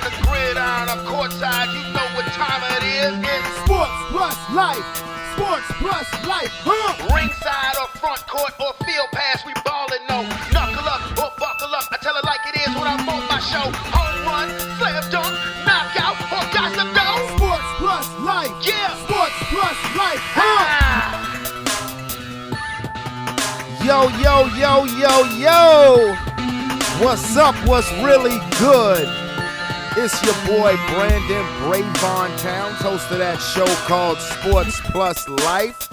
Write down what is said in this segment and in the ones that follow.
the gridiron or courtside, you know what time it is. It's Sports plus life. Sports plus life. ringside or front court or field pass, we ballin', no. Knuckle up or buckle up, I tell it like it is when I'm on my show. Home run, slam dunk, knockout, or got to go. Sports plus life. Yeah. Sports plus life. Yo, yo, yo, yo, yo. What's up? What's really good? It's your boy Brandon Brevon Towns, host of that show called Sports Plus Life.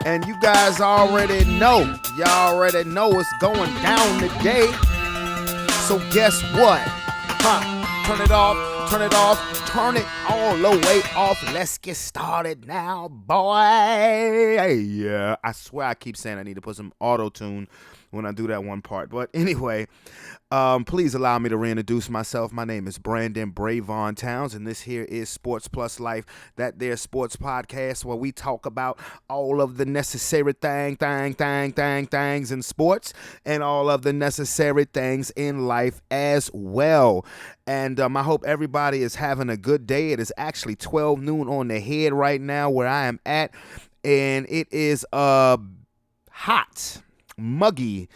And you guys already know, it's going down today. So guess what? Turn it off, turn it all the way off. Let's get started now, boy. Yeah, I swear I keep saying I need to put some auto-tune when I do that one part. But anyway, please allow me to reintroduce myself. My name is Brandon Brevon Towns, and this here is Sports Plus Life, that there sports podcast where we talk about all of the necessary things in sports and all of the necessary things in life as well. And I hope everybody is having a good day. It is actually 12 noon on the head right now where I am at, and it is hot, muggy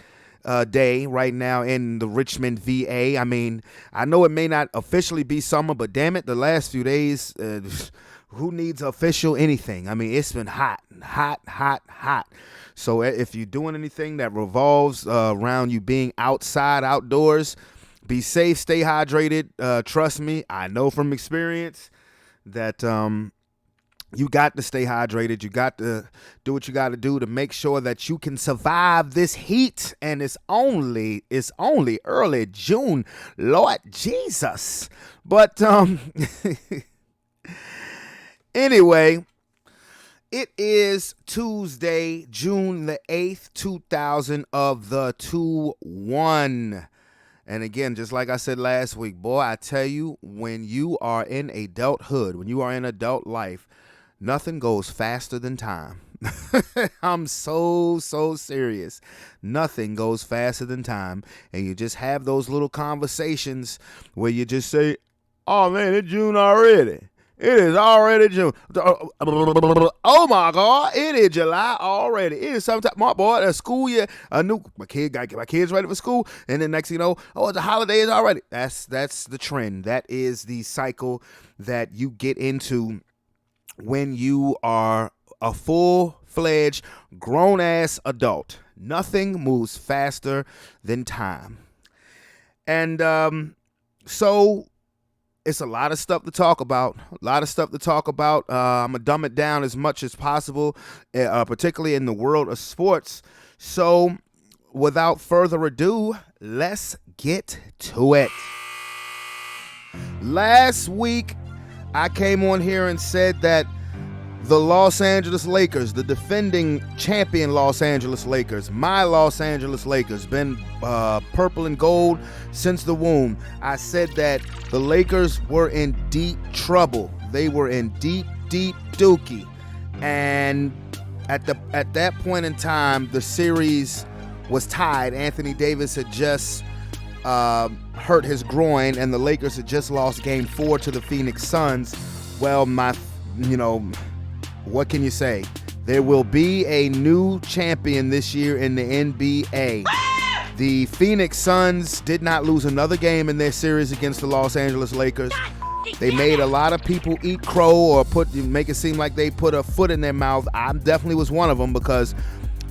day right now in the Richmond, VA. I mean, I know it may not officially be summer, but damn it, the last few days, who needs official anything? I mean, it's been hot. So if you're doing anything that revolves around you being outside, outdoors, be safe, stay hydrated. Trust me, I know from experience that you got to stay hydrated. You got to do what you got to do to make sure that you can survive this heat. And it's only early June, Lord Jesus. But anyway, it is Tuesday, June the 8th, 2021. And again, just like I said last week, boy, I tell you, when you are in adulthood, when you are in adult life, nothing goes faster than time. I'm so serious. Nothing goes faster than time. And you just have those little conversations where you just say, oh man, it's June already. It is already June. Oh my God, it is July already. It is sometime, my boy, a school year, my kids ready for school, and then next thing you know, it's the holidays already. That's the trend. That is the cycle that you get into when you are a full-fledged, grown-ass adult. Nothing moves faster than time. And so it's a lot of stuff to talk about. I'm going to dumb it down as much as possible, particularly in the world of sports. So without further ado, let's get to it. Last week, I came on here and said that the Los Angeles Lakers, the defending champion Los Angeles Lakers, my Los Angeles Lakers, been purple and gold since the womb. I said that the Lakers were in deep trouble. They were in deep dookie. And at that point in time, the series was tied. Anthony Davis had just hurt his groin, and the Lakers had just lost Game 4 to the Phoenix Suns. Well, what can you say? There will be a new champion this year in the NBA. The Phoenix Suns did not lose another game in their series against the Los Angeles Lakers. They made a lot of people eat crow or make it seem like they put a foot in their mouth. I definitely was one of them, because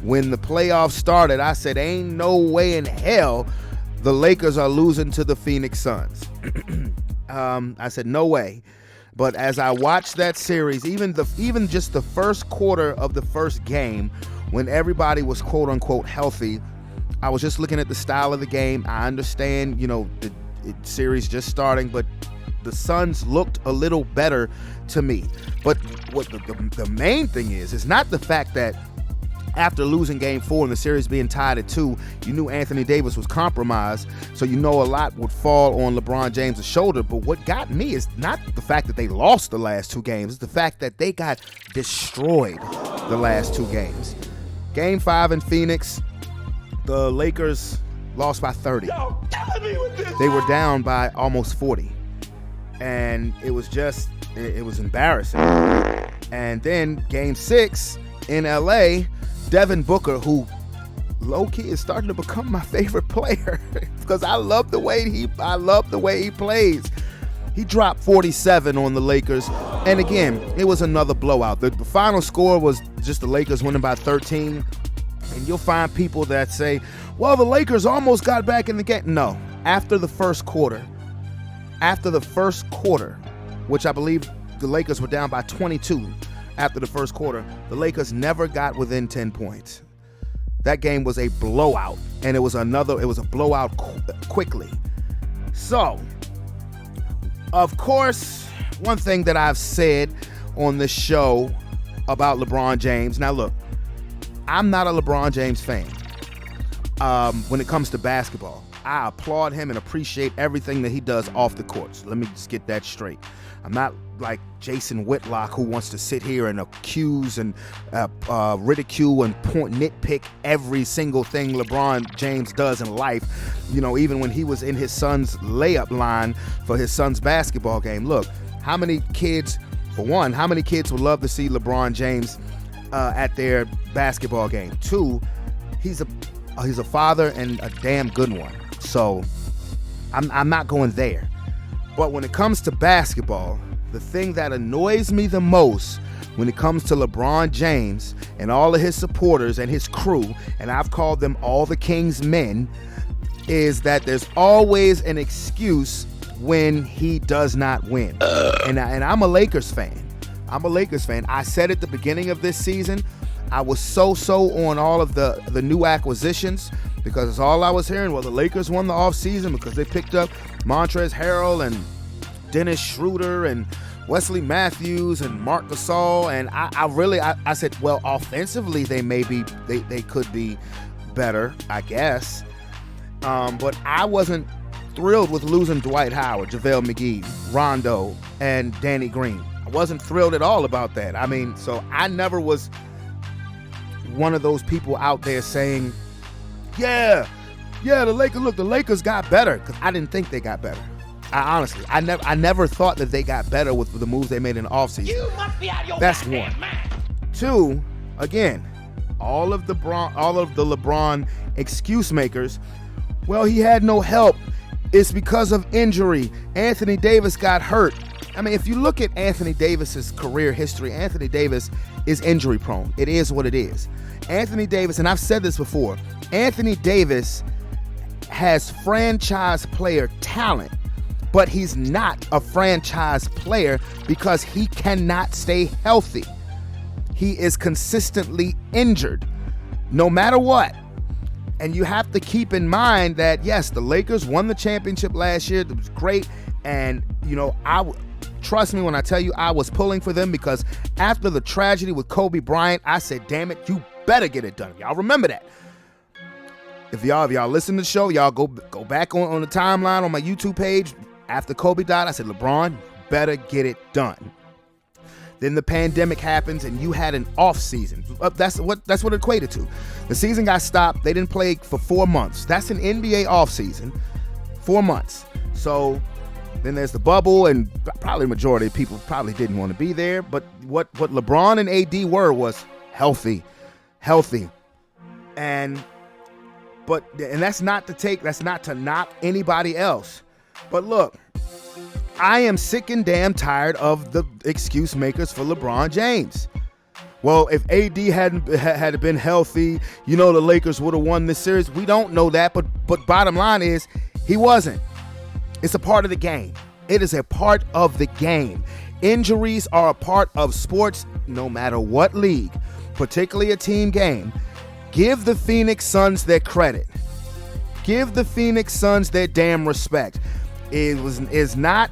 when the playoffs started, I said, ain't no way in hell the Lakers are losing to the Phoenix Suns. I said, no way. But as I watched that series, even just the first quarter of the first game, when everybody was quote unquote healthy, I was just looking at the style of the game. I understand, the series just starting, but the Suns looked a little better to me. But what the main thing is not the fact that after losing Game 4 and the series being tied at 2, you knew Anthony Davis was compromised, so a lot would fall on LeBron James' shoulder. But what got me is not the fact that they lost the last 2 games, it's the fact that they got destroyed the last 2 games. Game 5 in Phoenix, the Lakers lost by 30. They were down by almost 40. And it was just, it was embarrassing. And then game 6 in LA, Devin Booker, who low-key is starting to become my favorite player because I love the way he plays. He dropped 47 on the Lakers. And again, it was another blowout. The final score was just the Lakers winning by 13. And you'll find people that say, well, the Lakers almost got back in the game. No, after the first quarter, which I believe the Lakers were down by 22 after the first quarter, the Lakers never got within 10 points. That game was a blowout, and it was a blowout quickly. So, of course, one thing that I've said on this show about LeBron James, now look, I'm not a LeBron James fan when it comes to basketball. I applaud him and appreciate everything that he does off the court. So let me just get that straight. I'm not like Jason Whitlock, who wants to sit here and accuse and ridicule and nitpick every single thing LeBron James does in life. You know, even when he was in his son's layup line for his son's basketball game. Look, how many kids would love to see LeBron James at their basketball game? 2, he's a father and a damn good one. So I'm not going there. But when it comes to basketball, the thing that annoys me the most when it comes to LeBron James and all of his supporters and his crew, and I've called them all the King's men, is that there's always an excuse when he does not win. And I'm a Lakers fan. I said at the beginning of this season, I was so on all of the new acquisitions because it's all I was hearing. Well, the Lakers won the offseason because they picked up Montrezl Harrell and Dennis Schroeder and Wesley Matthews and Marc Gasol. And I said, well, offensively they could be better, I guess. But I wasn't thrilled with losing Dwight Howard, JaVale McGee, Rondo, and Danny Green. I wasn't thrilled at all about that. I mean, so I never was one of those people out there saying, the Lakers got better, because I didn't think they got better. I never thought that they got better with the moves they made in the offseason. You must be out of your That's goddamn one. mind. 2, again, all of the LeBron excuse makers, well, he had no help. It's because of injury. Anthony Davis got hurt. I mean, if you look at Anthony Davis's career history, Anthony Davis is injury prone. It is what it is. Anthony Davis, and I've said this before, Anthony Davis has franchise player talent, but he's not a franchise player because he cannot stay healthy. He is consistently injured, no matter what. And you have to keep in mind that, yes, the Lakers won the championship last year. It was great. And, you know, trust me when I tell you I was pulling for them, because after the tragedy with Kobe Bryant, I said, damn it, you better get it done. Y'all remember that. If y'all listen to the show, y'all go back on the timeline on my YouTube page. After Kobe died, I said, LeBron, better get it done. Then the pandemic happens and you had an off season. That's what it equated to. The season got stopped. They didn't play for 4 months. That's an NBA off season. 4 months. So then there's the bubble, and probably the majority of people probably didn't want to be there. But what LeBron and AD were was healthy. And that's not to knock anybody else. But look, I am sick and damn tired of the excuse makers for LeBron James. Well, if AD had been healthy, you know, the Lakers would have won this series. We don't know that, but bottom line is he wasn't. It's a part of the game. It is a part of the game. Injuries are a part of sports, no matter what league, particularly a team game. Give the Phoenix Suns their credit. Give the Phoenix Suns their damn respect. Is not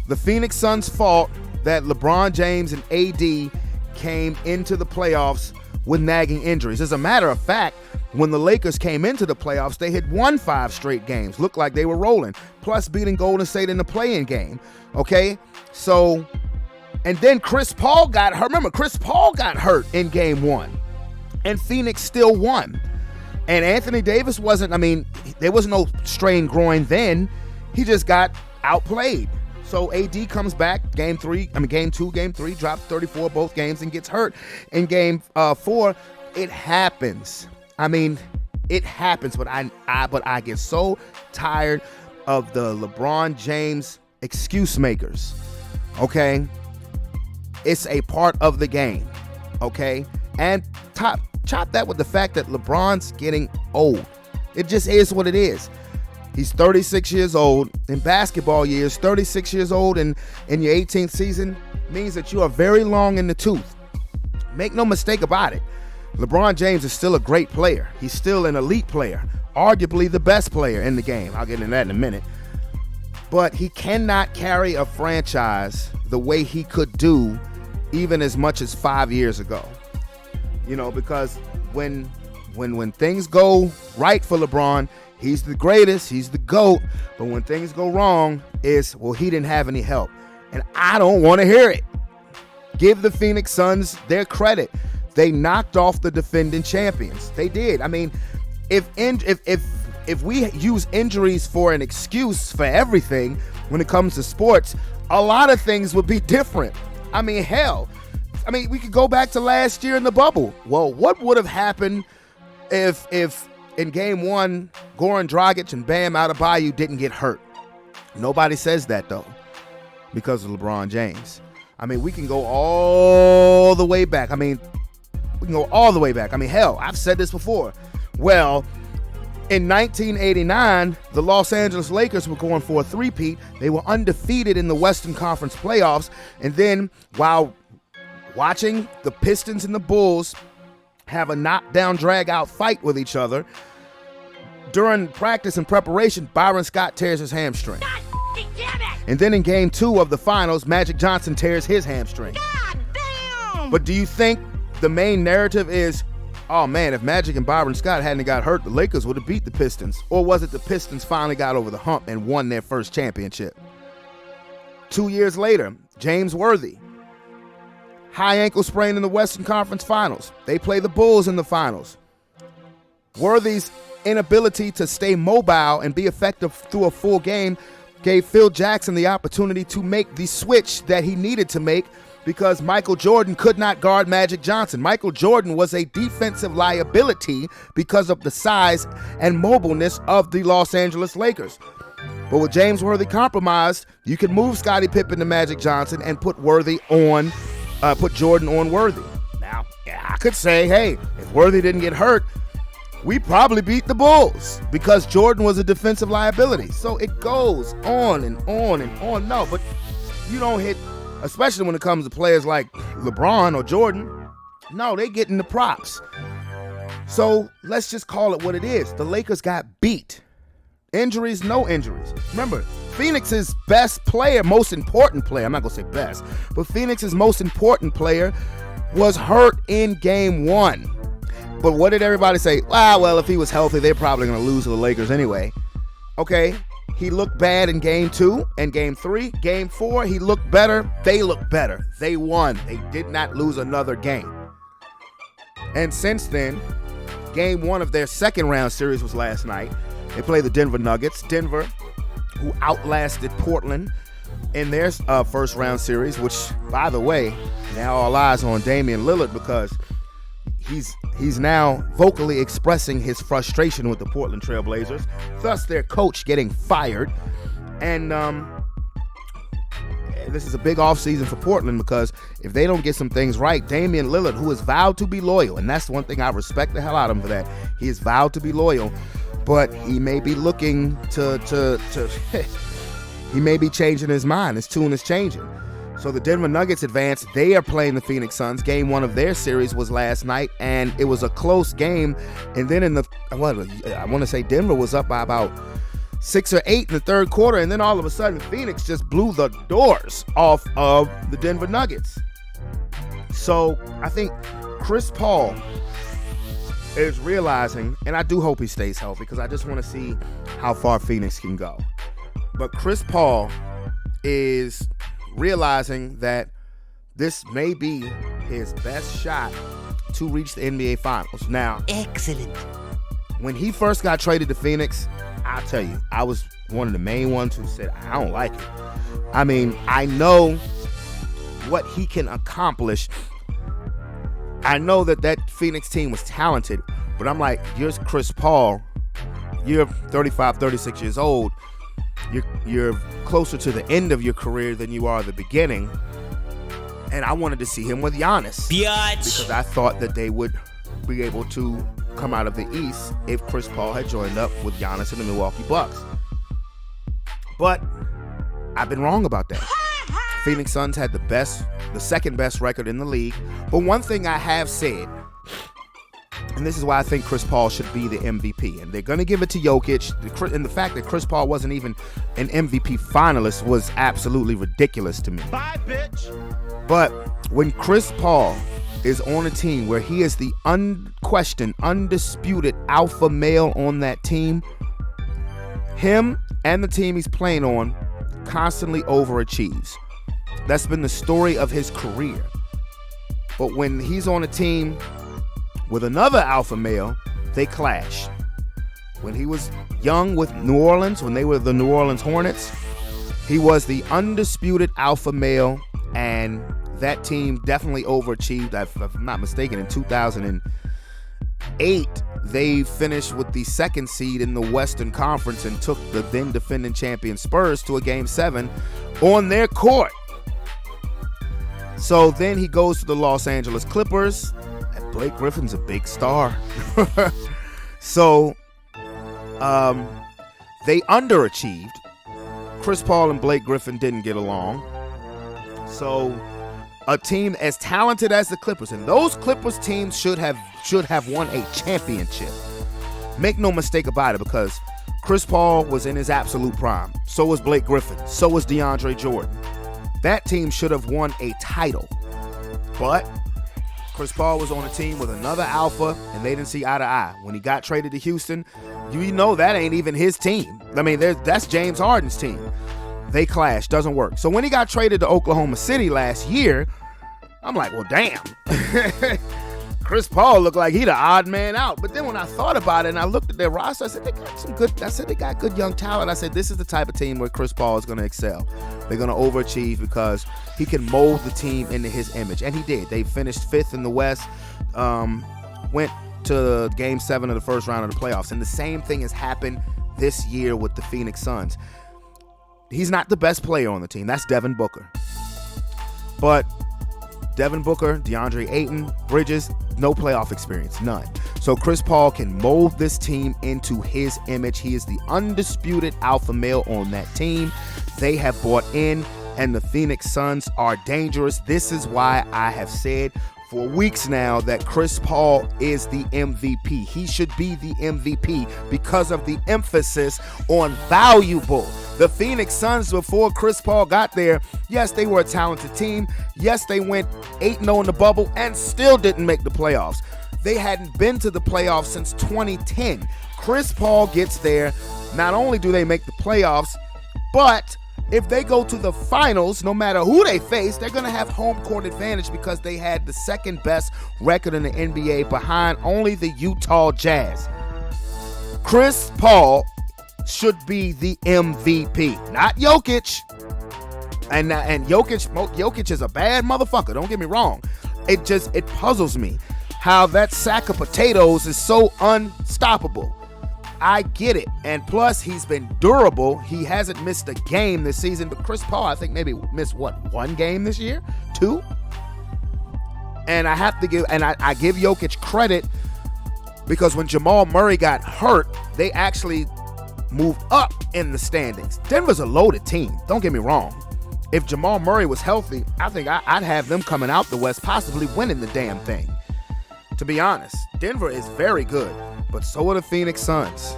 the Phoenix Suns' fault that LeBron James and AD came into the playoffs with nagging injuries. As a matter of fact, when the Lakers came into the playoffs, they had won 5 straight games. Looked like they were rolling, plus beating Golden State in the play-in game. Okay? So, and then Chris Paul got hurt. Remember, Chris Paul got hurt in game 1, and Phoenix still won. And Anthony Davis there was no strained groin then. He just got outplayed. So AD comes back, game 2, game 3, drops 34 both games and gets hurt. In game 4, it happens. I mean, it happens, but I get so tired of the LeBron James excuse makers. Okay? It's a part of the game. Okay? And chop that with the fact that LeBron's getting old. It just is what it is. He's 36 years old. In basketball years, 36 years old in your 18th season means that you are very long in the tooth. Make no mistake about it. LeBron James is still a great player. He's still an elite player, arguably the best player in the game. I'll get into that in a minute. But he cannot carry a franchise the way he could do even as much as 5 years ago. You know, because when things go right for LeBron, he's the greatest, he's the GOAT, but when things go wrong, he didn't have any help. And I don't want to hear it. Give the Phoenix Suns their credit. They knocked off the defending champions. They did. I mean, if we use injuries for an excuse for everything when it comes to sports, a lot of things would be different. I mean, hell. I mean, we could go back to last year in the bubble. Well, what would have happened if in game 1, Goran Dragic and Bam Adebayo didn't get hurt? Nobody says that, though, because of LeBron James. I mean, we can go all the way back. Hell, I've said this before. Well, in 1989, the Los Angeles Lakers were going for a three-peat. They were undefeated in the Western Conference playoffs. And then, while watching the Pistons and the Bulls have a knockdown, drag-out fight with each other, during practice and preparation, Byron Scott tears his hamstring. God damn it! And then in game 2 of the finals, Magic Johnson tears his hamstring. God damn! But do you think the main narrative is, oh man, if Magic and Byron Scott hadn't got hurt, the Lakers would have beat the Pistons? Or was it the Pistons finally got over the hump and won their first championship? 2 years later, James Worthy, high ankle sprain in the Western Conference Finals. They play the Bulls in the finals. Worthy's inability to stay mobile and be effective through a full game gave Phil Jackson the opportunity to make the switch that he needed to make, because Michael Jordan could not guard Magic Johnson. Michael Jordan was a defensive liability because of the size and mobileness of the Los Angeles Lakers. But with James Worthy compromised, you could move Scottie Pippen to Magic Johnson and put Jordan on Worthy. Now, I could say, hey, if Worthy didn't get hurt, we probably beat the Bulls because Jordan was a defensive liability. So it goes on and on and on. No, but you don't hit, especially when it comes to players like LeBron or Jordan. No, they getting the props. So let's just call it what it is. The Lakers got beat. Injuries, no injuries. Remember, Phoenix's best player, most important player, I'm not going to say best, but Phoenix's most important player was hurt in game 1. But what did everybody say? Well, if he was healthy, they're probably going to lose to the Lakers anyway. Okay, he looked bad in game 2 and game 3. Game 4, he looked better. They looked better. They won. They did not lose another game. And since then, game 1 of their second round series was last night. They played the Denver Nuggets. Denver, who outlasted Portland in their first round series, which, by the way, now all eyes on Damian Lillard because he's now vocally expressing his frustration with the Portland Trail Blazers, thus their coach getting fired. And this is a big offseason for Portland because if they don't get some things right, Damian Lillard, who is vowed to be loyal, and that's one thing I respect the hell out of him for that, he is vowed to be loyal, but he may be looking to he may be changing his mind. His tune is changing. So the Denver Nuggets advance. They are playing the Phoenix Suns. Game 1 of their series was last night, and it was a close game. And then I want to say Denver was up by about 6 or 8 in the third quarter, and then all of a sudden Phoenix just blew the doors off of the Denver Nuggets. So I think Chris Paul is realizing, and I do hope he stays healthy because I just want to see how far Phoenix can go. But Chris Paul is realizing that this may be his best shot to reach the NBA Finals. Now, excellent. When he first got traded to Phoenix, I'll tell you, I was one of the main ones who said, I don't like it. I mean, I know what he can accomplish. I know that Phoenix team was talented, but I'm like, you're Chris Paul. You're 35, 36 years old. You're closer to the end of your career than you are the beginning. And I wanted to see him with Giannis. Because I thought that they would be able to come out of the East if Chris Paul had joined up with Giannis and the Milwaukee Bucks. But I've been wrong about that. Phoenix Suns had the second best record in the league. But one thing I have said, and this is why I think Chris Paul should be the MVP, and they're going to give it to Jokic, and the fact that Chris Paul wasn't even an MVP finalist was absolutely ridiculous to me. Bye, bitch. But when Chris Paul is on a team where he is the unquestioned, undisputed alpha male on that team, him and the team he's playing on constantly overachieves. That's been the story of his career. But when he's on a team with another alpha male, they clash. When he was young with New Orleans, when they were the New Orleans Hornets, he was the undisputed alpha male, and that team definitely overachieved. If I'm not mistaken, in 2008, they finished with the second seed in the Western Conference and took the then defending champion Spurs to a Game 7 on their court. So then he goes to the Los Angeles Clippers, and Blake Griffin's a big star. So they underachieved. Chris Paul and Blake Griffin didn't get along. So a team as talented as the Clippers, and those Clippers teams should have won a championship. Make no mistake about it, because Chris Paul was in his absolute prime. So was Blake Griffin. So was DeAndre Jordan. That team should have won a title. But Chris Paul was on a team with another alpha, and they didn't see eye to eye. When he got traded to Houston, you know that ain't even his team. I mean, that's James Harden's team. They clashed. Doesn't work. So when he got traded to Oklahoma City last year, I'm like, well, damn. Chris Paul looked like he the odd man out. But then when I thought about it and I looked at their roster, I said, they got good young talent. I said, this is the type of team where Chris Paul is going to excel. They're going to overachieve because he can mold the team into his image. And he did. They finished 5th in the West, went to Game 7 of the first round of the playoffs. And the same thing has happened this year with the Phoenix Suns. He's not the best player on the team. That's Devin Booker. But Devin Booker, DeAndre Ayton, Bridges, no playoff experience, none. So Chris Paul can mold this team into his image. He is the undisputed alpha male on that team. They have bought in, and the Phoenix Suns are dangerous. This is why I have said for weeks now that Chris Paul is the MVP. He should be the MVP because of the emphasis on valuable. The Phoenix Suns, before Chris Paul got there, yes, they were a talented team. Yes, they went 8-0 in the bubble and still didn't make the playoffs. They hadn't been to the playoffs since 2010. Chris Paul gets there. Not only do they make the playoffs, but if they go to the finals, no matter who they face, they're going to have home court advantage because they had the second best record in the NBA behind only the Utah Jazz. Chris Paul should be the MVP, not Jokic. And Jokic is a bad motherfucker, don't get me wrong. It puzzles me how that sack of potatoes is so unstoppable. I get it. And plus, he's been durable. He hasn't missed a game this season. But Chris Paul, I think maybe missed, one game this year? 2? And I have to give, and I give Jokic credit because when Jamal Murray got hurt, they actually moved up in the standings. Denver's a loaded team. Don't get me wrong. If Jamal Murray was healthy, I think I'd have them coming out the West, possibly winning the damn thing. To be honest, Denver is very good. But so are the Phoenix Suns.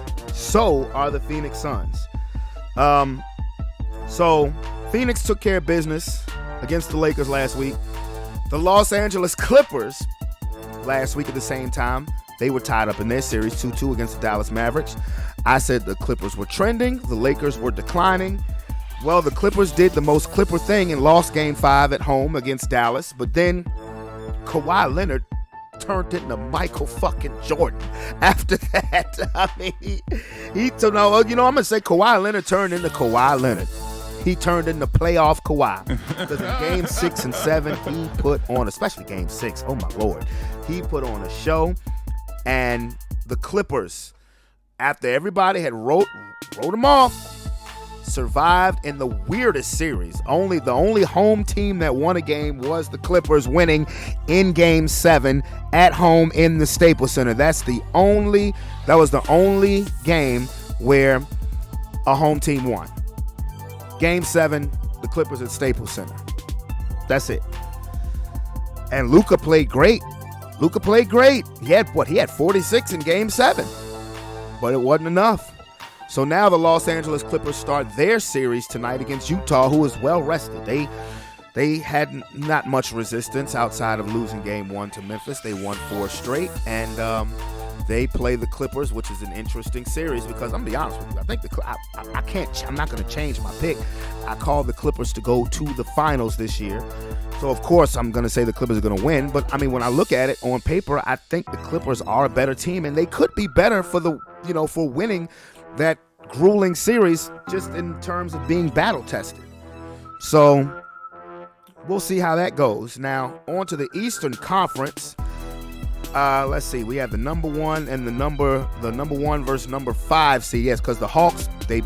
So Phoenix took care of business against the Lakers last week. The Los Angeles Clippers last week at the same time, they were tied up in their series 2-2 against the Dallas Mavericks. I said the Clippers were trending. The Lakers were declining. Well, the Clippers did the most Clipper thing and lost Game 5 at home against Dallas. But then Kawhi Leonard turned into Michael fucking Jordan after that. I mean, I'm going to say Kawhi Leonard turned into Kawhi Leonard. He turned into playoff Kawhi. Because in game 6 and 7, he put on, especially game 6, oh my Lord, he put on a show. And the Clippers, after everybody had wrote them off, survived in the weirdest series. The only home team that won a game was the Clippers, winning in game 7 at home in the Staples Center. That was the only game where a home team won. Game 7, the Clippers at Staples Center. That's it. And Luka played great. He had 46 in game 7. But it wasn't enough. So now the Los Angeles Clippers start their series tonight against Utah, who is well rested. They had not much resistance outside of losing game 1 to Memphis. They won 4 straight, and they play the Clippers, which is an interesting series because I'm gonna be honest with you. I think I'm not gonna change my pick. I called the Clippers to go to the finals this year. So of course I'm gonna say the Clippers are gonna win. But I mean, when I look at it on paper, I think the Clippers are a better team, and they could be better for winning that grueling series just in terms of being battle tested. So we'll see how that goes. Now on to the Eastern Conference. Let's see. We have the number 1 and the number 1 versus number 5 seed. Yes, because the Hawks they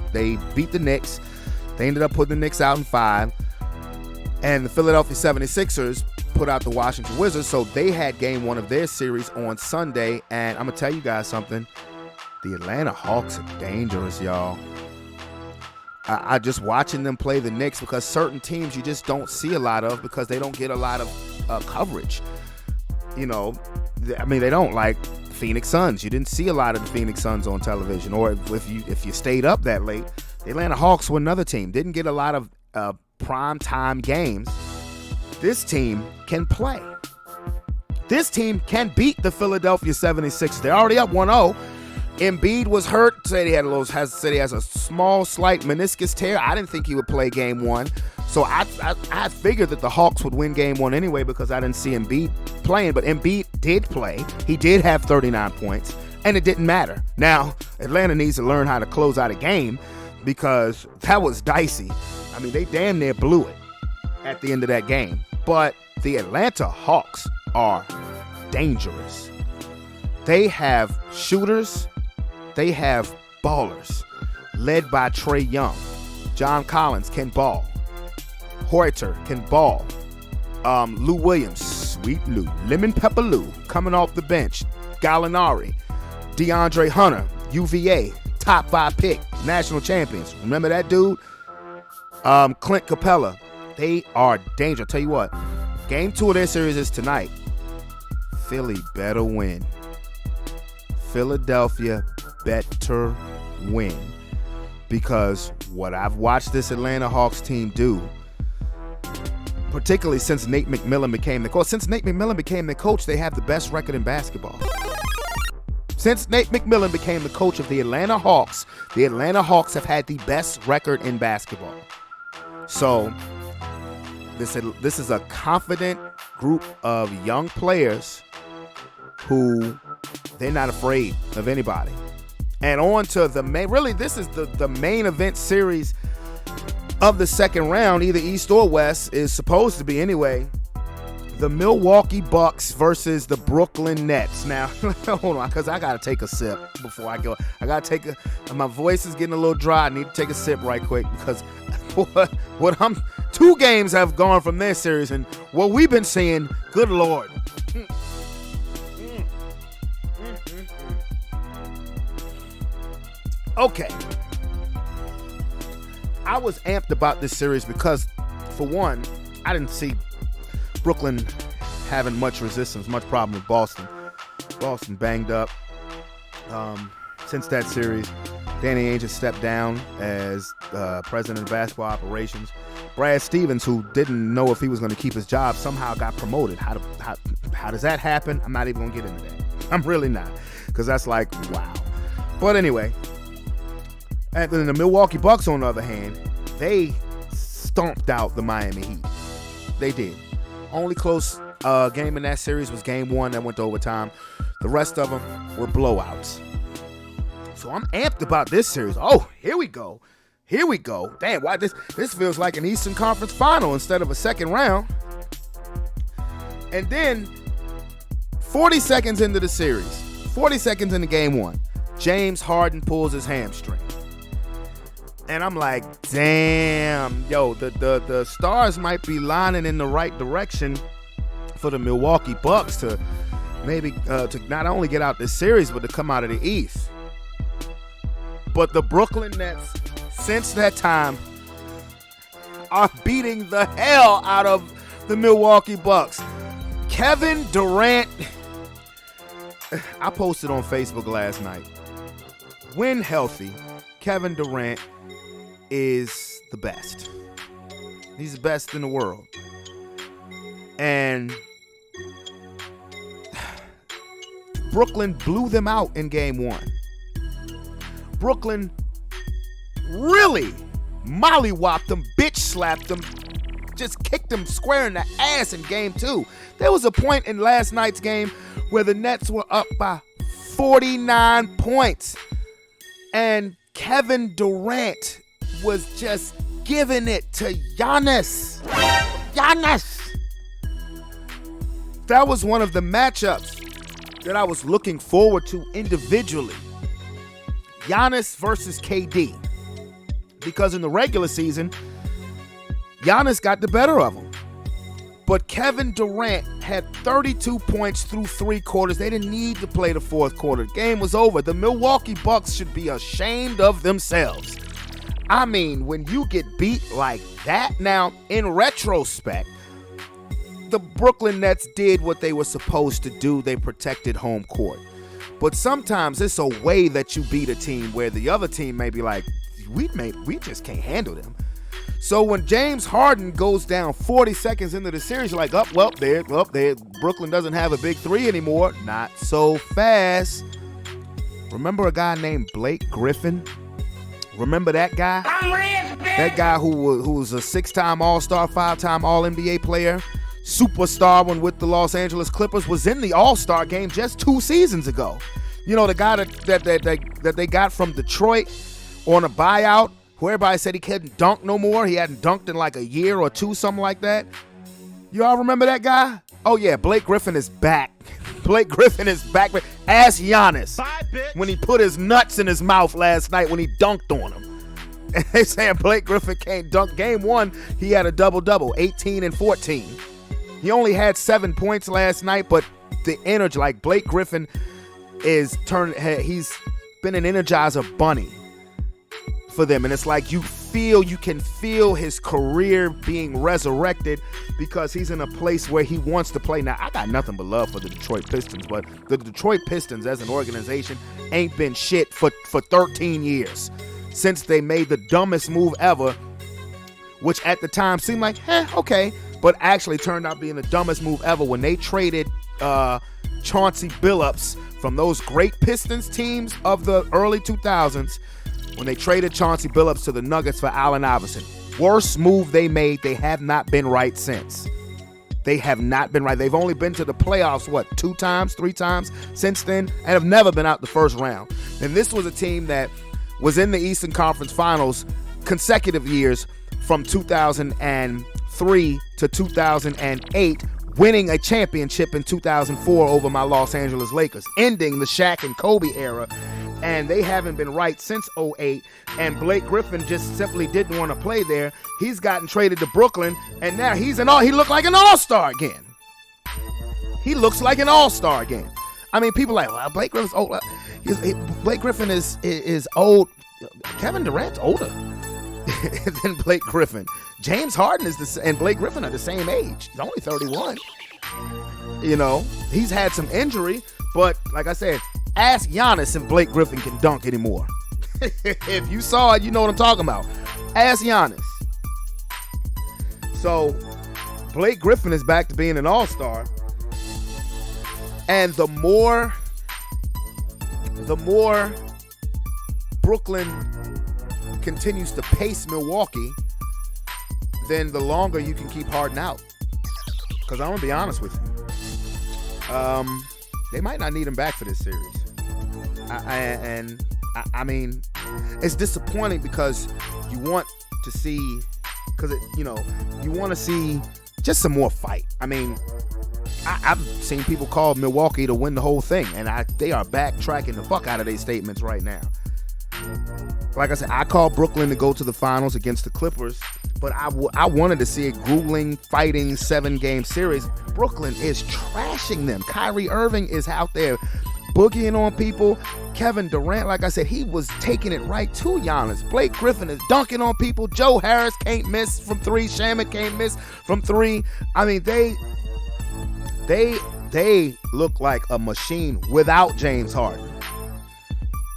beat the Knicks. They ended up putting the Knicks out in 5, and the Philadelphia 76ers put out the Washington Wizards. So they had game 1 of their series on Sunday, and I'm gonna tell you guys something. The Atlanta Hawks are dangerous, y'all. I just watching them play the Knicks, because certain teams you just don't see a lot of because they don't get a lot of coverage. They don't, like Phoenix Suns. You didn't see a lot of the Phoenix Suns on television, or if you stayed up that late. The Atlanta Hawks were another team. Didn't get a lot of prime time games. This team can play. This team can beat the Philadelphia 76ers. They're already up 1-0. Embiid was hurt. Said he has a small, slight meniscus tear. I didn't think he would play game 1. So I figured that the Hawks would win game 1 anyway because I didn't see Embiid playing. But Embiid did play. He did have 39 points, and it didn't matter. Now, Atlanta needs to learn how to close out a game because that was dicey. I mean, they damn near blew it at the end of that game. But the Atlanta Hawks are dangerous. They have shooters. They have ballers, led by Trae Young. John Collins can ball. Hoyter can ball. Lou Williams, sweet Lou, lemon pepper Lou, coming off the bench. Gallinari, DeAndre Hunter, UVA, top 5 pick, national champions. Remember that dude? Clint Capella. They are dangerous. I'll tell you what, game 2 of their series is tonight. Philly better win. Philadelphia better win, because what I've watched this Atlanta Hawks team do, particularly since Nate McMillan became the coach. Since Nate McMillan became the coach, they have the best record in basketball. Since Nate McMillan became the coach of the Atlanta Hawks have had the best record in basketball. So this is a confident group of young players who they're not afraid of anybody. And on to the main, really this is the main event series of the second round, either East or West, is supposed to be anyway. The Milwaukee Bucks versus the Brooklyn Nets. Now, hold on, because I got to take a sip before I go. My voice is getting a little dry. I need to take a sip right quick because what 2 games have gone from this series, and what we've been seeing, good Lord. Okay. I was amped about this series because, for one, I didn't see Brooklyn having much resistance, much problem with Boston. Boston banged up. Since that series, Danny Ainge has stepped down as president of basketball operations. Brad Stevens, who didn't know if he was going to keep his job, somehow got promoted. How does that happen? I'm not even going to get into that. I'm really not, because that's like, wow. But anyway, and then the Milwaukee Bucks, on the other hand, they stomped out the Miami Heat. They did. Only close game in that series was game 1 that went to overtime. The rest of them were blowouts. So I'm amped about this series. Oh, here we go. Here we go. Damn, why this feels like an Eastern Conference final instead of a second round. And then 40 seconds into the series, 40 seconds into game 1, James Harden pulls his hamstring. And I'm like, damn, yo, the stars might be lining in the right direction for the Milwaukee Bucks to maybe to not only get out this series, but to come out of the East. But the Brooklyn Nets, since that time, are beating the hell out of the Milwaukee Bucks. Kevin Durant, I posted on Facebook last night, when healthy, Kevin Durant is the best. He's the best in the world. And Brooklyn blew them out in game 1. Brooklyn really mollywopped them, bitch slapped them, just kicked them square in the ass in game 2. There was a point in last night's game where the Nets were up by 49 points. And Kevin Durant was just giving it to Giannis. That was one of the matchups that I was looking forward to individually. Giannis versus KD. Because in the regular season, Giannis got the better of him. But Kevin Durant had 32 points through 3 quarters. They didn't need to play the 4th quarter. The game was over. The Milwaukee Bucks should be ashamed of themselves. I mean, when you get beat like that, now, in retrospect, the Brooklyn Nets did what they were supposed to do. They protected home court. But sometimes it's a way that you beat a team where the other team may be like, we just can't handle them. So when James Harden goes down 40 seconds into the series, you're like, there, Brooklyn doesn't have a big 3 anymore. Not so fast. Remember a guy named Blake Griffin? Remember that guy? That guy who was a 6-time All-Star, 5-time All-NBA player, superstar when with the Los Angeles Clippers, was in the All-Star game just 2 seasons ago. You know, the guy that they got from Detroit on a buyout, who everybody said he couldn't dunk no more. He hadn't dunked in like a year or 2, something like that. You all remember that guy? Oh, yeah, Blake Griffin is back. Blake Griffin is back. Ask Giannis when he put his nuts in his mouth last night when he dunked on him. And they saying Blake Griffin can't dunk. Game 1, he had a double-double, 18 and 14. He only had 7 points last night, but the energy, like Blake Griffin he's been an Energizer bunny for them. And it's like you can feel his career being resurrected because he's in a place where he wants to play. Now, I got nothing but love for the Detroit Pistons, but the Detroit Pistons as an organization ain't been shit for 13 years since they made the dumbest move ever, which at the time seemed like, okay, but actually turned out being the dumbest move ever when they traded Chauncey Billups from those great Pistons teams of the early 2000s. When they traded Chauncey Billups to the Nuggets for Allen Iverson. Worst move they made. They have not been right since. They have not been right. They've only been to the playoffs, 2 times, 3 times since then, and have never been out the first round. And this was a team that was in the Eastern Conference Finals consecutive years from 2003 to 2008, winning a championship in 2004 over my Los Angeles Lakers, ending the Shaq and Kobe era. And they haven't been right since 2008. And Blake Griffin just simply didn't want to play there. He's gotten traded to Brooklyn, and now he looked like an all-star again. He looks like an all-star again. I mean, people are like, well, Blake Griffin's old. Blake Griffin is old. Kevin Durant's older than Blake Griffin. James Harden and Blake Griffin are the same age. He's only 31. You know, he's had some injury, but like I said, ask Giannis if Blake Griffin can dunk anymore. If you saw it, you know what I'm talking about. Ask Giannis. So, Blake Griffin is back to being an all-star. And the more Brooklyn continues to pace Milwaukee, then the longer you can keep Harden out. Because I'm going to be honest with you. they might not need him back for this series. I mean, it's disappointing because you want to see, you want to see just some more fight. I mean, I've seen people call Milwaukee to win the whole thing, and they are backtracking the fuck out of their statements right now. Like I said, I called Brooklyn to go to the finals against the Clippers, but I wanted to see a grueling, fighting 7-game series. Brooklyn is trashing them. Kyrie Irving is out there boogieing on people. Kevin Durant, like I said, he was taking it right to Giannis. Blake Griffin is dunking on people. Joe Harris can't miss from 3. Shaman can't miss from 3. I mean, they look like a machine without James Harden.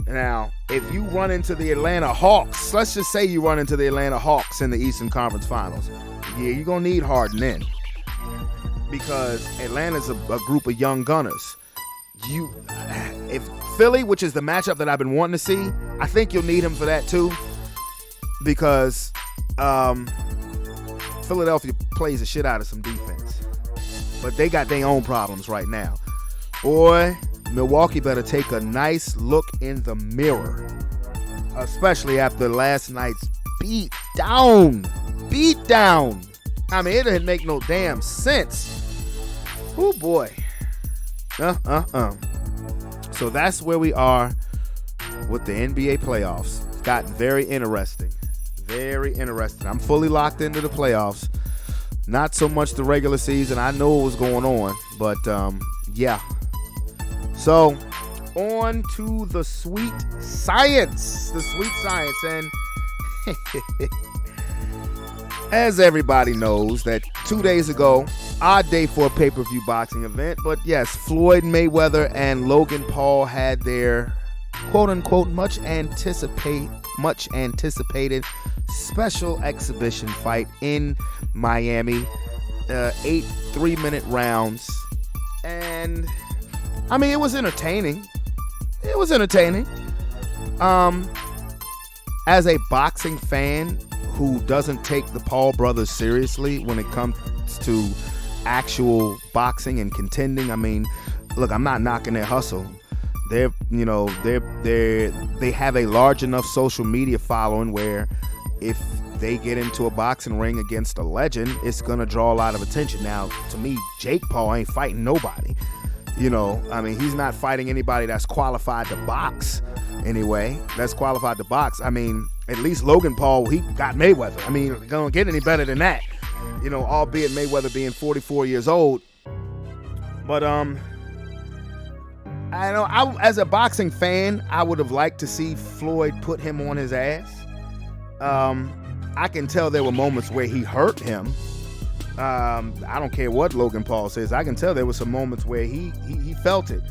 Now, if you run into the Atlanta Hawks, let's just say you run into the Atlanta Hawks in the Eastern Conference Finals. Yeah, you're going to need Harden in, because Atlanta's a group of young gunners. If Philly, which is the matchup that I've been wanting to see, I think you'll need him for that too, because Philadelphia plays the shit out of some defense. But they got their own problems right now. Boy, Milwaukee better take a nice look in the mirror, especially after last night's beat down. I mean, it didn't make no damn sense. Oh boy. So that's where we are with the NBA playoffs. It's gotten very interesting. Very interesting. I'm fully locked into the playoffs. Not so much the regular season. I know what was going on, but yeah. So, on to the sweet science. And as everybody knows, that 2 days ago, odd day for a pay-per-view boxing event. But yes, Floyd Mayweather and Logan Paul had their quote-unquote much anticipated special exhibition fight in Miami. 8 3-minute rounds. And I mean, it was entertaining. As a boxing fan who doesn't take the Paul brothers seriously when it comes to actual boxing and contending, I mean, look, I'm not knocking their hustle. They have a large enough social media following where if they get into a boxing ring against a legend, it's gonna draw a lot of attention. Now, to me, Jake Paul ain't fighting nobody. I mean, he's not fighting anybody that's qualified to box anyway. I mean, at least Logan Paul, he got Mayweather. I mean, it don't get any better than that. Albeit Mayweather being 44 years old. But I know, as a boxing fan, I would have liked to see Floyd put him on his ass. I can tell there were moments where he hurt him. I don't care what Logan Paul says. I can tell there were some moments where he felt it.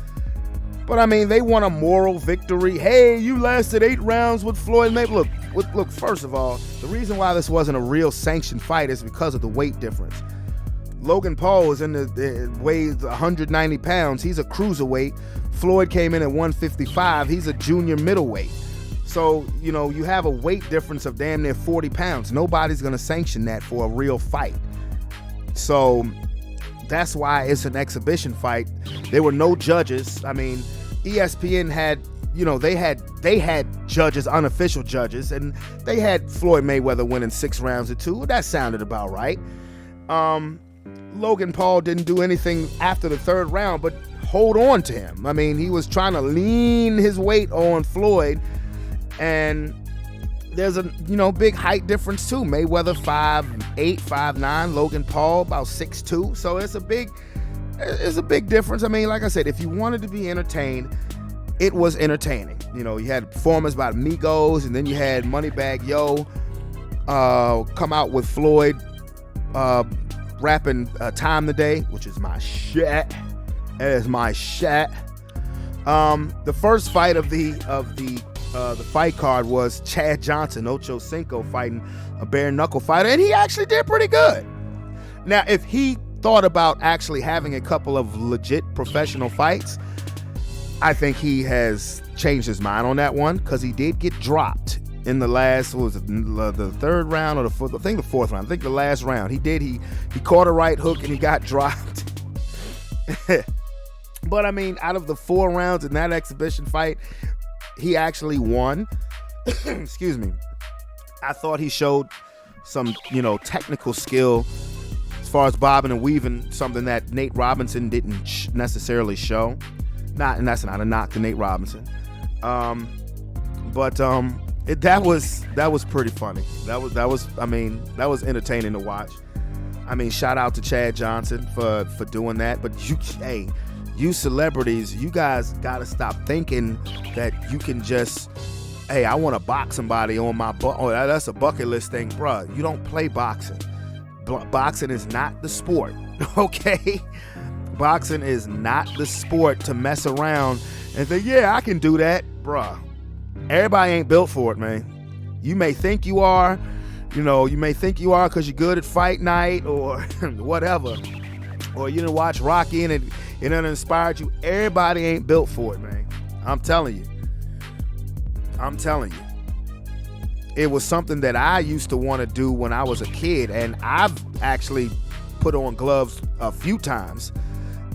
But I mean, they won a moral victory. Hey, you lasted 8 rounds with Floyd Mayweather. Look, first of all, the reason why this wasn't a real sanctioned fight is because of the weight difference. Logan Paul was weighs 190 pounds. He's a cruiserweight. Floyd came in at 155. He's a junior middleweight. So, you have a weight difference of damn near 40 pounds. Nobody's going to sanction that for a real fight. So that's why it's an exhibition fight. There were no judges. I mean, ESPN had, they had judges, unofficial judges, and they had Floyd Mayweather winning 6 rounds to 2. That sounded about right. Logan Paul didn't do anything after the 3rd round but hold on to him. I mean, he was trying to lean his weight on Floyd, and there's a big height difference too. Mayweather 5'8", 5'9", Logan Paul about 6'2". So it's a big difference. I mean, like I said, if you wanted to be entertained, it was entertaining. You had performers by Migos, and then you had Moneybagg Yo come out with Floyd rapping Time Today, which is my shit. It is my shit. The first fight of the fight card was Chad Johnson, Ocho Cinco, fighting a bare knuckle fighter, and he actually did pretty good. Now, if he thought about actually having a couple of legit professional fights, I think he has changed his mind on that one, because he did get dropped in the last, the 3rd round or the 4th? I think the 4th round. I think the last round. He caught a right hook and he got dropped. But I mean, out of the 4 rounds in that exhibition fight, he actually won. Excuse me. I thought he showed some, technical skill as far as bobbing and weaving, something that Nate Robinson didn't necessarily show. And that's not a knock to Nate Robinson. But that was pretty funny. That was entertaining to watch. I mean, shout out to Chad Johnson for doing that. But you celebrities, you guys got to stop thinking that you can just, I want to box somebody on my that's a bucket list thing, bruh. You don't play boxing. Boxing is not the sport, okay? Boxing is not the sport to mess around and think, yeah, I can do that, bruh. Everybody ain't built for it, man. You may think you are, you may think you are because you're good at fight night or whatever, or you didn't watch Rocky and it inspired you. Everybody ain't built for it, man. I'm telling you. It was something that I used to want to do when I was a kid, and I've actually put on gloves a few times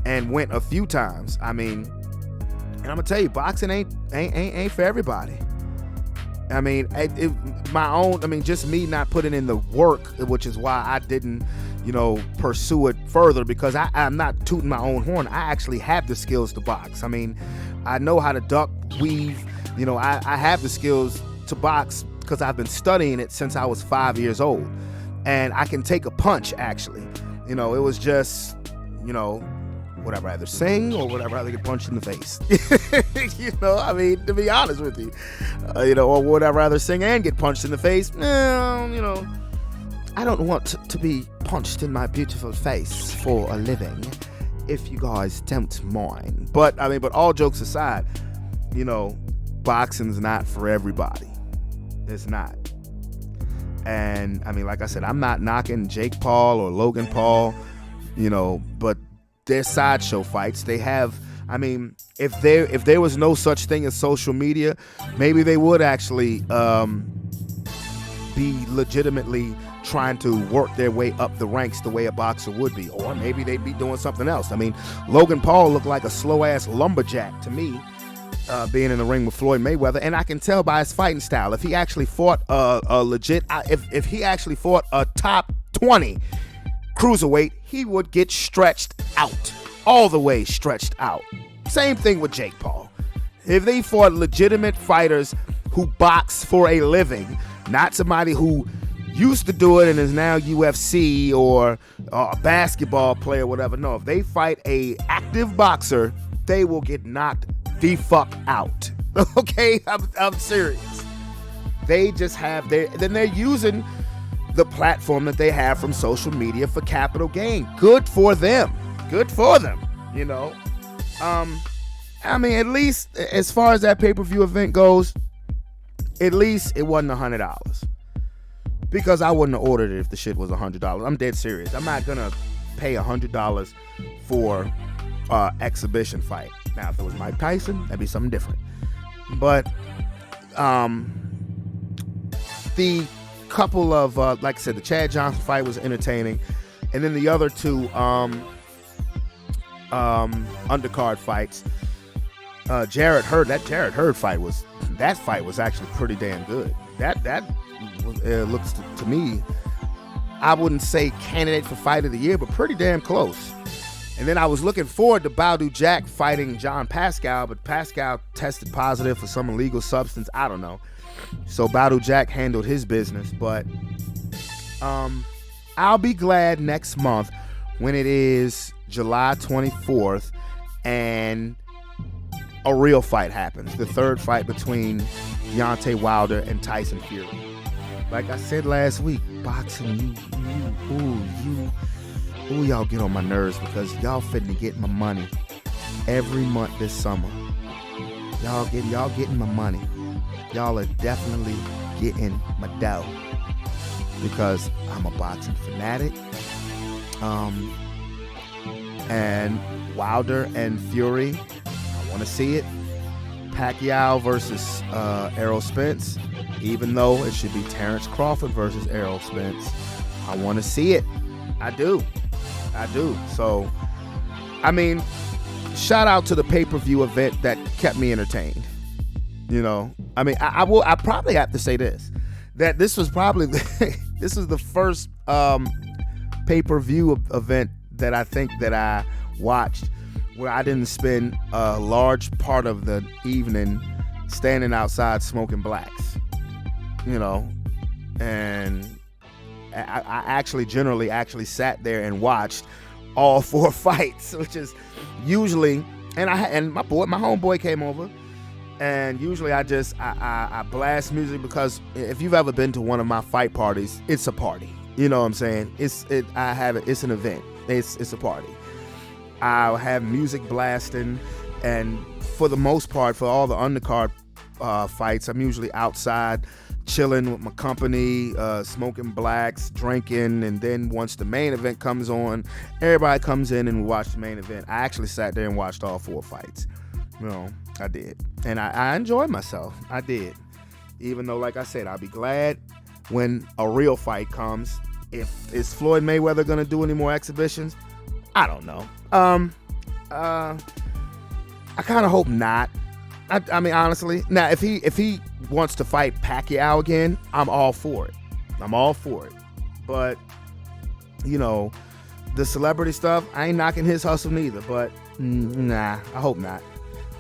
and went a few times. I mean, and I'm gonna tell you, boxing ain't for everybody. I mean, just me not putting in the work, which is why I didn't, pursue it further, because I'm not tooting my own horn. I actually have the skills to box. I mean, I know how to duck, weave. I have the skills to box because I've been studying it since I was 5 years old, and I can take a punch. Actually, it was just, would I rather sing or would I rather get punched in the face? To be honest with you, or would I rather sing and get punched in the face? No, I don't want to be punched in my beautiful face for a living, if you guys don't mind. But all jokes aside, boxing's not for everybody. It's not. And like I said, I'm not knocking Jake Paul or Logan Paul, but they're sideshow fights. They have, if there was no such thing as social media, maybe they would actually be legitimately trying to work their way up the ranks the way a boxer would be, or maybe they'd be doing something else. Logan Paul looked like a slow-ass lumberjack to me, being in the ring with Floyd Mayweather, and I can tell by his fighting style. If he actually fought if he actually fought a top 20 cruiserweight, he would get stretched out, all the way stretched out. Same thing with Jake Paul. If they fought legitimate fighters who box for a living, not somebody who used to do it and is now UFC or a basketball player, whatever. No, if they fight a active boxer, they will get knocked the fuck out. Okay, I'm serious. They just have they're using the platform that they have from social media for capital gain. Good for them. At least as far as that pay-per-view event goes, at least it wasn't $100. Because I wouldn't have ordered it if the shit was $100. I'm dead serious. I'm not gonna pay $100 for exhibition fight. Now, if it was Mike Tyson, that'd be something different. But the couple of, like I said, the Chad Johnson fight was entertaining, and then the other two undercard fights, Jarrett Hurd fight was actually pretty damn good. That looks to me, I wouldn't say candidate for fight of the year, but pretty damn close. And then I was looking forward to Badu Jack fighting John Pascal, but Pascal tested positive for some illegal substance. I don't know. So Badu Jack handled his business. But I'll be glad next month when it is July 24th and a real fight happens. The third fight between Deontay Wilder and Tyson Fury. Like I said last week, boxing, y'all get on my nerves because y'all finna get my money every month this summer. Y'all getting my money. Y'all are definitely getting my dough because I'm a boxing fanatic. And Wilder and Fury, I want to see it. Pacquiao versus Errol Spence, even though it should be Terrence Crawford versus Errol Spence, I want to see it. I do. So, shout out to the pay-per-view event that kept me entertained. You know, I mean, I probably have to say this, that this was probably this is the first pay-per-view event that I think that I watched where I didn't spend a large part of the evening standing outside smoking blacks, you know, and I actually generally sat there and watched all 4 fights, which is usually, and my homeboy came over, and usually I blast music, because if you've ever been to one of my fight parties, it's a party. You know what I'm saying? It's an event. It's a party. I'll have music blasting, and for the most part, for all the undercard fights, I'm usually outside chilling with my company, smoking blacks, drinking, and then once the main event comes on, everybody comes in and we watch the main event. I actually sat there and watched all 4 fights. You know, I did. And I enjoyed myself. I did. Even though, like I said, I'll be glad when a real fight comes. Is Floyd Mayweather gonna do any more exhibitions? I don't know. I kind of hope not. I mean, honestly, now if he wants to fight Pacquiao again, I'm all for it. But you know, the celebrity stuff, I ain't knocking his hustle neither. But nah, I hope not.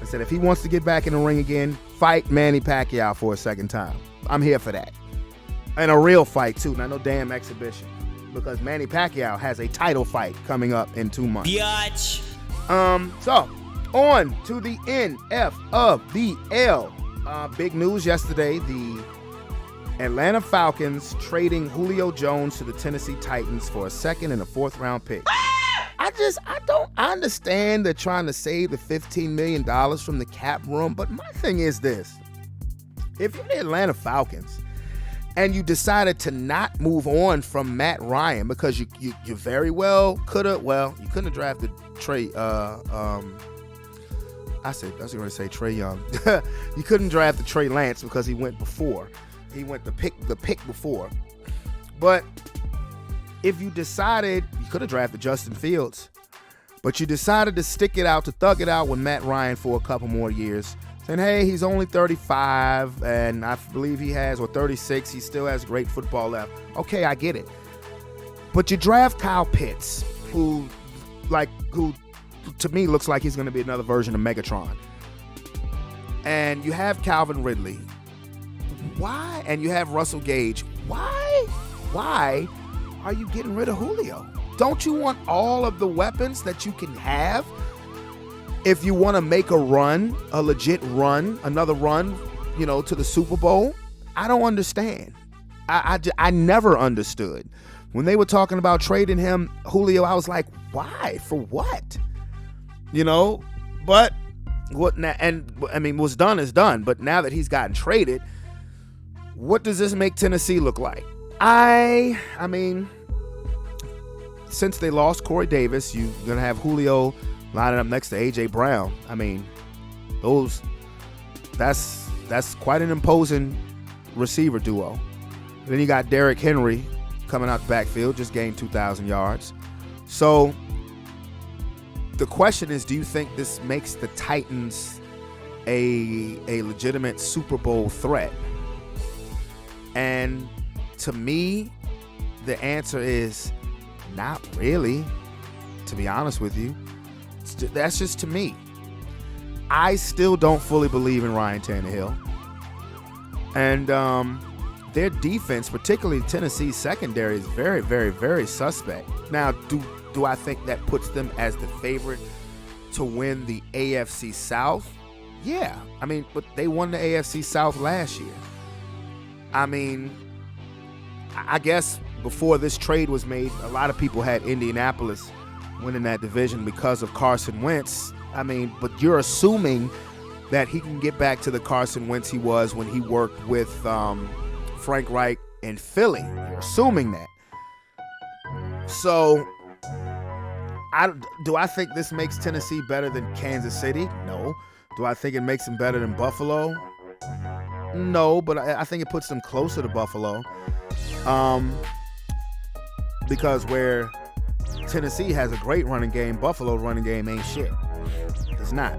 I said if he wants to get back in the ring again, fight Manny Pacquiao for a second time. I'm here for that. And a real fight too, not no damn exhibition. Because Manny Pacquiao has a title fight coming up in 2 months. Biatch. So on to the NFBL. Big news yesterday: the Atlanta Falcons trading Julio Jones to the Tennessee Titans for a 2nd and a 4th round pick. I understand they're trying to save the $15 million from the cap room, but my thing is this: if you're the Atlanta Falcons and you decided to not move on from Matt Ryan because you very well could have, you couldn't have drafted Trey. I was going to say Trey Young. You couldn't draft the Trey Lance because he went before. He went the pick before. But if you decided, you could have drafted Justin Fields, but you decided to stick it out, to thug it out with Matt Ryan for a couple more years, saying, hey, he's only 35, and I believe he has, or 36, he still has great football left. Okay, I get it. But you draft Kyle Pitts, who to me looks like he's going to be another version of Megatron. And you have Calvin Ridley. Why? And you have Russell Gage. Why are you getting rid of Julio? Don't you want all of the weapons that you can have if you want to make a run, a legit run, another run, you know, to the Super Bowl? I don't understand. I never understood. When they were talking about trading him, Julio, I was like, why? For what? You know, but what now? And I mean, what's done is done. But now that he's gotten traded, what does this make Tennessee look like? I mean, since they lost Corey Davis, you're gonna have Julio lining up next to A.J. Brown. I mean, that's quite an imposing receiver duo. Then you got Derrick Henry coming out the backfield, just gained 2,000 yards. So the question is, do you think this makes the Titans a legitimate Super Bowl threat? And to me, the answer is not really, to be honest with you. That's just to me. I still don't fully believe in Ryan Tannehill. And their defense, particularly Tennessee's secondary, is very, very, very suspect. Now, do I think that puts them as the favorite to win the AFC South? Yeah. I mean, but they won the AFC South last year. I mean, I guess before this trade was made, a lot of people had Indianapolis winning that division because of Carson Wentz. I mean, but you're assuming that he can get back to the Carson Wentz he was when he worked with Frank Reich in Philly. You're assuming that. So, do I think this makes Tennessee better than Kansas City? No. Do I think it makes them better than Buffalo? No, but I think it puts them closer to Buffalo. Because where Tennessee has a great running game, Buffalo's running game ain't shit. It's not.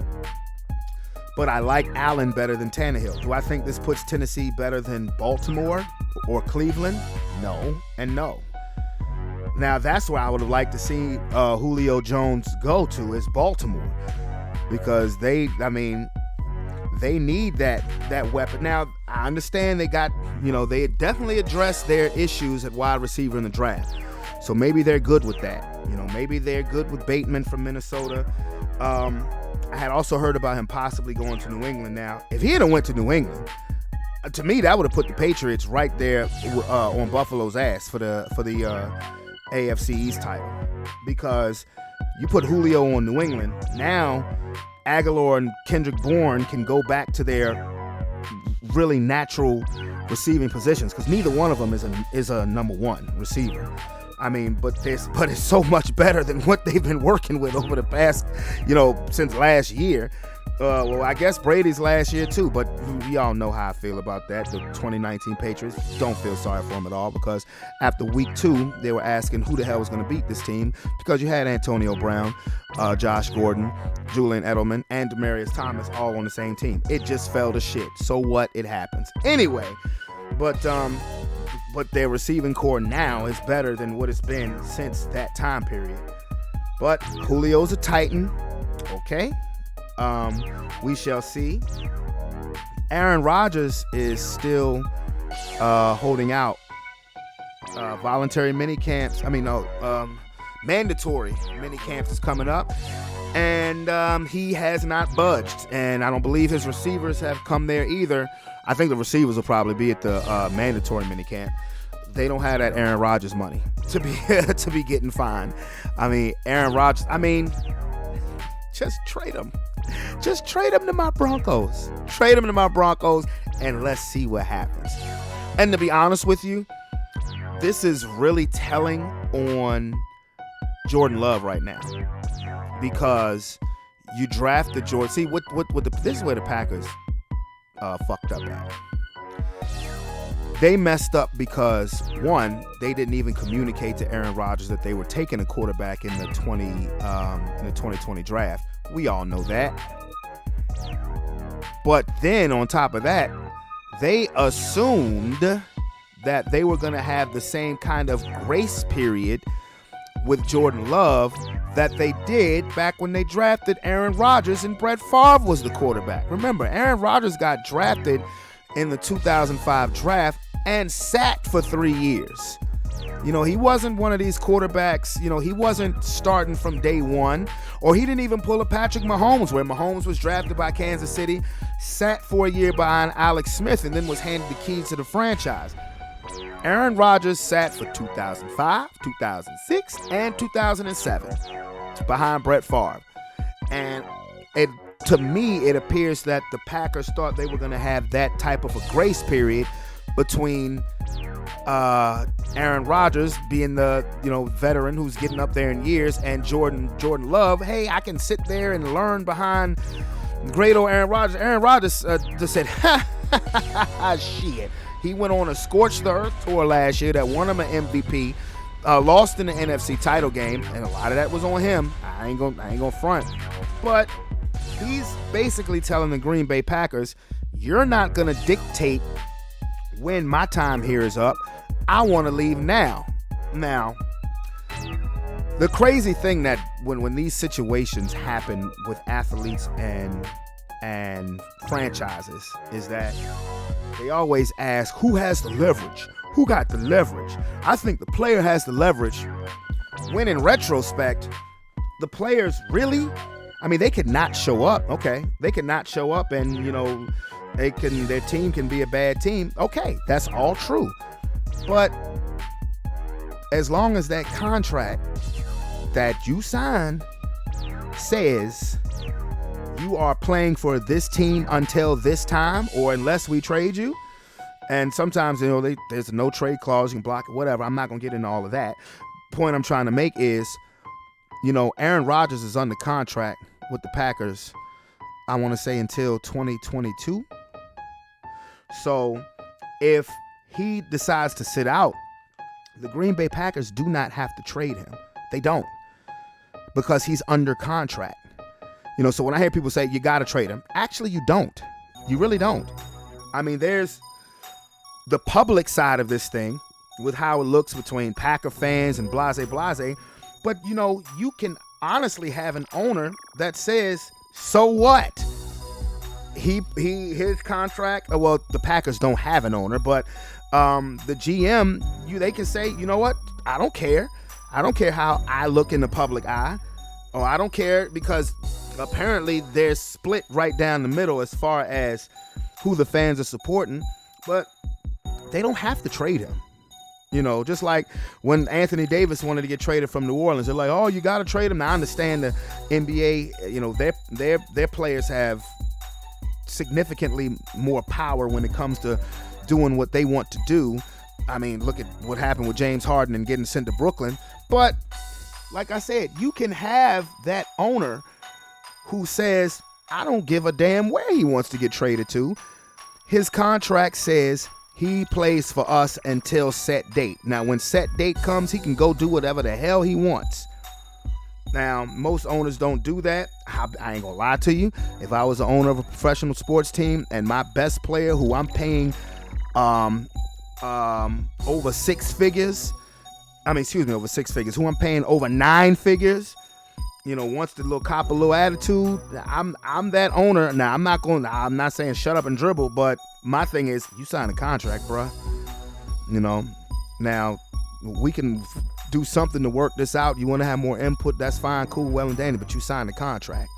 But I like Allen better than Tannehill. Do I think this puts Tennessee better than Baltimore or Cleveland? No and no. Now, that's where I would have liked to see Julio Jones go to, is Baltimore. Because they need that weapon. Now, I understand they got, they definitely addressed their issues at wide receiver in the draft. So maybe they're good with that. Maybe they're good with Bateman from Minnesota. I had also heard about him possibly going to New England. Now, if he had went to New England, to me, that would have put the Patriots right there on Buffalo's ass for the AFC East title. Because you put Julio on New England, now Aguilar and Kendrick Bourne can go back to their really natural receiving positions, because neither one of them is a number one receiver. But it's so much better than what they've been working with over the past, since last year. Well, I guess Brady's last year too, but y'all know how I feel about that. The 2019 Patriots, don't feel sorry for them at all, because after week 2, they were asking who the hell was going to beat this team, because you had Antonio Brown, Josh Gordon, Julian Edelman, and Demaryius Thomas all on the same team. It just fell to shit. So what? It happens. Anyway, but their receiving core now is better than what it's been since that time period. But Julio's a Titan. Okay. We shall see. Aaron Rodgers is still holding out. Voluntary mini camps. Mandatory mini camps is coming up, and he has not budged. And I don't believe his receivers have come there either. I think the receivers will probably be at the mandatory mini camp. They don't have that Aaron Rodgers money to be getting fined. Aaron Rodgers. Just trade him. Just trade him to my Broncos. Trade him to my Broncos, and let's see what happens. And to be honest with you, this is really telling on Jordan Love right now, because you drafted Jordan. See, this is where the Packers fucked up at. They messed up because, one, they didn't even communicate to Aaron Rodgers that they were taking a quarterback in the 2020 draft. We all know that. But then on top of that, they assumed that they were going to have the same kind of grace period with Jordan Love that they did back when they drafted Aaron Rodgers and Brett Favre was the quarterback. Remember, Aaron Rodgers got drafted in the 2005 draft and sat for 3 years. He wasn't one of these quarterbacks, he wasn't starting from day one, or he didn't even pull a Patrick Mahomes, where Mahomes was drafted by Kansas City, sat for a year behind Alex Smith, and then was handed the keys to the franchise. Aaron Rodgers sat for 2005, 2006, and 2007 behind Brett Favre. And to me, it appears that the Packers thought they were going to have that type of a grace period between Aaron Rodgers being the veteran who's getting up there in years, and Jordan Love. Hey, I can sit there and learn behind great old Aaron Rodgers. Aaron Rodgers just said, shit. He went on a scorched the earth tour last year that won him an MVP, lost in the NFC title game, and a lot of that was on him. I ain't gonna front, but he's basically telling the Green Bay Packers, you're not gonna dictate when my time here is up. I want to leave now. Now, the crazy thing that when these situations happen with athletes and franchises is that they always ask, who has the leverage? Who got the leverage? I think the player has the leverage, when in retrospect, the players really, they could not show up. Okay. They could not show up, and, their team can be a bad team. Okay. That's all true. But as long as that contract that you signed says you are playing for this team until this time, or unless we trade you, and sometimes there's a no trade clause, you can block it, whatever. I'm not gonna get into all of that. Point I'm trying to make is, Aaron Rodgers is under contract with the Packers, I want to say until 2022. So if he decides to sit out, the Green Bay Packers do not have to trade him. They don't, because he's under contract. So when I hear people say you got to trade him, actually you don't. You really don't. I mean, there's the public side of this thing with how it looks between Packer fans and blase. But, you can honestly have an owner that says, so what? His contract, well, the Packers don't have an owner, but the GM, they can say, you know what? I don't care. I don't care how I look in the public eye. Or I don't care, because apparently they're split right down the middle as far as who the fans are supporting, but they don't have to trade him. Just like when Anthony Davis wanted to get traded from New Orleans, they're like, oh, you got to trade him. Now, I understand the NBA, their players have significantly more power when it comes to doing what they want to do. I mean, look at what happened with James Harden and getting sent to Brooklyn. But like I said, you can have that owner who says, I don't give a damn where he wants to get traded to. His contract says he plays for us until set date. Now, when set date comes, he can go do whatever the hell he wants. Now, most owners don't do that. I ain't gonna lie to you. If I was the owner of a professional sports team and my best player, who I'm paying over six figures, who I'm paying over 9 figures, wants to cop a little attitude, I'm that owner. Now, I'm not saying shut up and dribble, but my thing is, you sign a contract, bruh. Now we can do something to work this out. You want to have more input, that's fine, cool, well and dandy, but you signed a contract.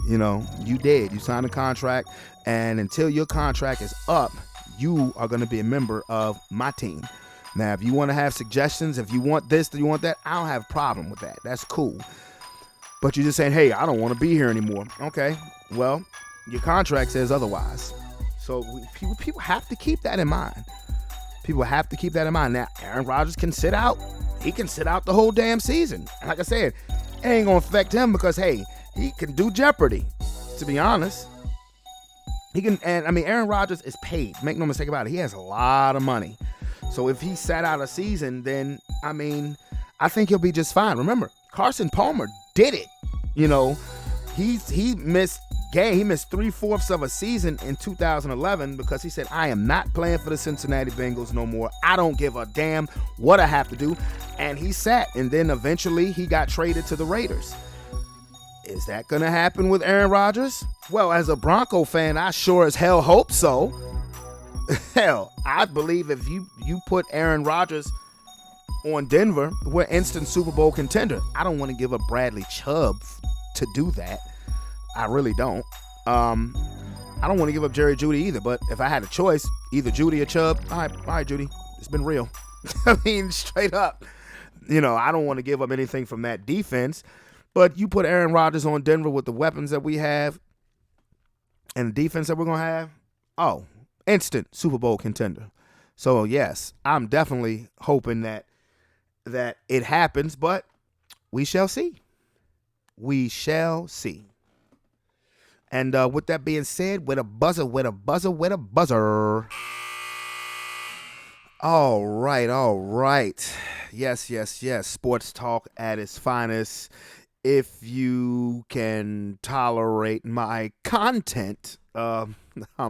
You did. You signed a contract, and until your contract is up, you are going to be a member of my team. Now, if you want to have suggestions, if you want this, you want that, I don't have a problem with that. That's cool. But you're just saying, hey, I don't want to be here anymore. Okay, well, your contract says otherwise. So people have to keep that in mind. People have to keep that in mind. Now, Aaron Rodgers can sit out. He can sit out the whole damn season. Like I said, it ain't going to affect him because, hey, he can do Jeopardy, to be honest. He can, and I mean, Aaron Rodgers is paid. Make no mistake about it. He has a lot of money. So if he sat out a season, then, I mean, I think he'll be just fine. Remember, Carson Palmer did it. He missed game. He missed 3/4 of a season in 2011 because he said, I am not playing for the Cincinnati Bengals no more. I don't give a damn what I have to do. And he sat, and then eventually he got traded to the Raiders. Is that going to happen with Aaron Rodgers? Well, as a Bronco fan, I sure as hell hope so. Hell, I believe if you put Aaron Rodgers on Denver, we're instant Super Bowl contender. I don't want to give up Bradley Chubb to do that. I really don't. I don't want to give up Jerry Jeudy either, but if I had a choice, either Jeudy or Chubb, all right, Jeudy, it's been real. I mean, straight up. I don't want to give up anything from that defense, but you put Aaron Rodgers on Denver with the weapons that we have and the defense that we're going to have, instant Super Bowl contender. So, yes, I'm definitely hoping that it happens, but we shall see. We shall see. And with that being said, with a buzzer. All right. Yes. Sports talk at its finest. If you can tolerate my content, I'm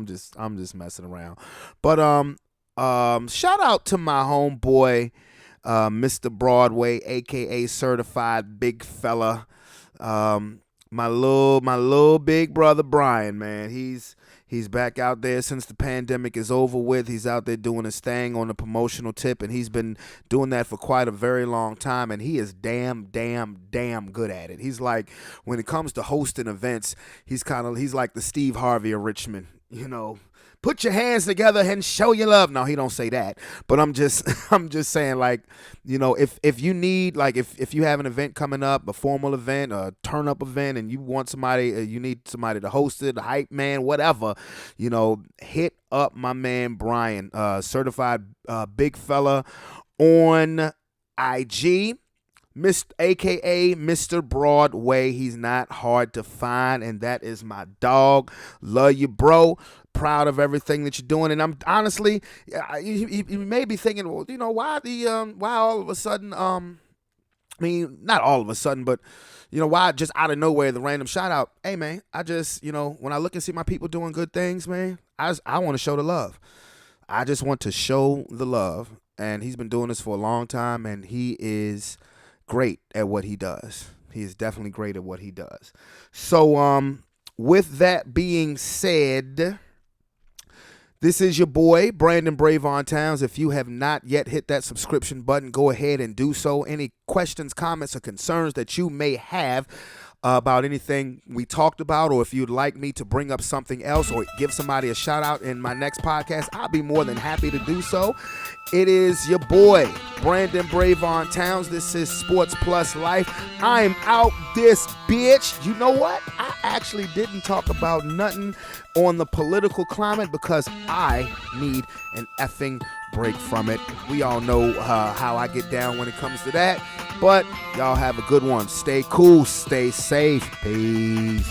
just messing around. But shout out to my homeboy, Mr. Broadway, aka Certified Big Fella. My little big brother Brian, man. He's back out there since the pandemic is over with. He's out there doing his thing on the promotional tip, and he's been doing that for quite a very long time, and he is damn good at it. He's like, when it comes to hosting events, he's like the Steve Harvey of Richmond, Put your hands together and show your love. No, he don't say that. But I'm just saying, like, if you need, like, if you have an event coming up, a formal event, a turn-up event, and you want somebody, you need somebody to host it, a hype man, whatever, hit up my man Brian, Certified Big Fella on IG. AKA Mr. Broadway. He's not hard to find, and that is my dog. Love you, bro. Proud of everything that you're doing, and I'm honestly, you may be thinking, well, why all of a sudden I mean, not all of a sudden, but you know, why just out of nowhere, the random shout out. Hey man, I just, you know, when I look and see my people doing good things, man, I want to show the love. I just want to show the love. And he's been doing this for a long time, and he is great at what he does. He is definitely great at what he does. So, with that being said, this is your boy, Brandon Brevon Towns. If you have not yet hit that subscription button, go ahead and do so. Any questions, comments, or concerns that you may have about anything we talked about, or if you'd like me to bring up something else or give somebody a shout out in my next podcast, I'll be more than happy to do so. It is your boy, Brandon Brevon Towns. This is Sports Plus Life. I'm out this bitch. You know what? I actually didn't talk about nothing on the political climate because I need an effing break from it. We all know how I get down when it comes to that. But y'all have a good one. Stay cool. Stay safe. Peace.